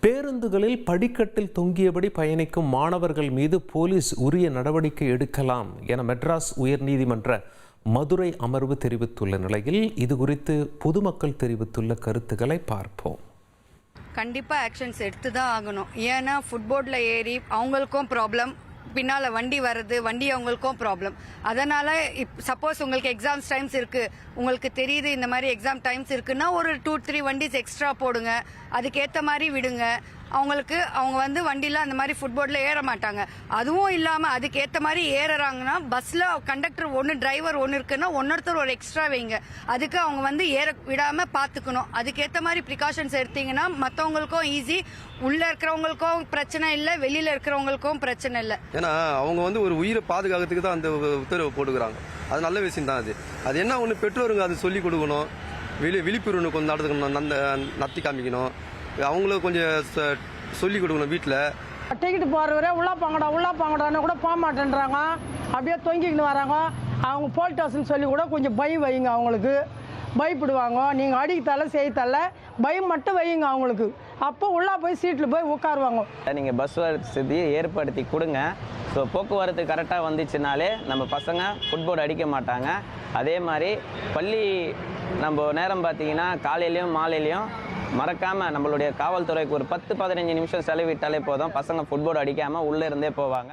பேருந்துகளில் படிக்கட்டில் தொங்கியபடி பயணிக்கும் மாணவர்கள் மீது போலீஸ் உரிய நடவடிக்கை எடுக்கலாம் என மெட்ராஸ் உயர்நீதிமன்ற மதுரை அமர்வு தெரிவித்துள்ள நிலையில் இது குறித்து பொதுமக்கள் தெரிவித்துள்ள கருத்துக்களை பார்ப்போம். கண்டிப்பாக ஆக்ஷன்ஸ் எடுத்து தான் ஆகணும். ஏன்னா ஃபுட்போர்டில் ஏறி அவங்களுக்கும் ப்ராப்ளம், பின்னால் வண்டி வருது, வண்டி அவங்களுக்கும் ப்ராப்ளம். அதனால் சப்போஸ் உங்களுக்கு எக்ஸாம்ஸ் டைம்ஸ் இருக்குது, உங்களுக்கு தெரியுது இந்த மாதிரி எக்ஸாம் டைம்ஸ் இருக்குன்னா ஒரு 2-3 வண்டிஸ் எக்ஸ்ட்ரா போடுங்க, அதுக்கேற்ற மாதிரி விடுங்க. அவங்க வந்து வண்டியில் அந்த மாதிரி ஃபுட்போர்டில் ஏற மாட்டாங்க. அதுவும் இல்லாமல் அதுக்கேற்ற மாதிரி ஏறுறாங்கன்னா பஸ்ஸில் கண்டக்டர் ஒன்று, டிரைவர் ஒன்று இருக்குன்னா ஒன்னொருத்தர் ஒரு எக்ஸ்ட்ரா வைங்க. அதுக்கு அவங்க வந்து ஏற விடாமல் பார்த்துக்கணும். அதுக்கேற்ற மாதிரி ப்ரிகாஷன்ஸ் எடுத்தீங்கன்னா மற்றவங்களுக்கும் ஈஸி, உள்ளே இருக்கிறவங்களுக்கும் பிரச்சனை இல்லை, வெளியில் இருக்கிறவங்களுக்கும் பிரச்சனை இல்லை. ஏன்னா அவங்க வந்து ஒரு உயிரை பாதுகாக்கிறதுக்கு தான் அந்த உத்தரவு போட்டுக்கிறாங்க. அது நல்ல விஷயம் தான். அது என்ன ஒன்று பெற்றோருங்க அது சொல்லிக் கொடுக்கணும், விழிப்புணர்வு கொஞ்சம் நடத்துக்கணும், நத்தி காமிக்கணும், அவங்களுக்கு கொஞ்சம் சொல்லிக் கொடுக்கணும். வீட்டில் டிக்கெட்டு போகிறவரே உள்ளே பாங்கடான்னு கூட போக மாட்டேன்றாங்க, அப்படியே தொங்கிக்கிட்டு வராங்க. அவங்க போல்டாஸ்ன்னு சொல்லி கூட கொஞ்சம் பயம் வைங்க, அவங்களுக்கு பயப்படுவாங்க. நீங்கள் அடிக்கத்தால செய்யத்தால பயம் மட்டும் வையுங்க அவங்களுக்கு, அப்போ உள்ளே போய் சீட்டில் போய் உட்காருவாங்க. நீங்கள் பஸ் வசதியை ஏற்படுத்தி கொடுங்க. ஸோ போக்குவரத்து கரெக்டாக வந்துச்சுனாலே நம்ம பசங்க ஃபுட்போர்டு அடிக்க மாட்டாங்க. அதே மாதிரி பள்ளி நம்ம நேரம் பார்த்தீங்கன்னா காலையிலையும் மாலையிலையும் மறக்காமல் நம்மளுடைய காவல்துறைக்கு ஒரு 10-15 நிமிஷம் செலவிட்டாலே போதும், பசங்க ஃபுட்போர்டு அடிக்காமல் உள்ளே இருந்தே போவாங்க.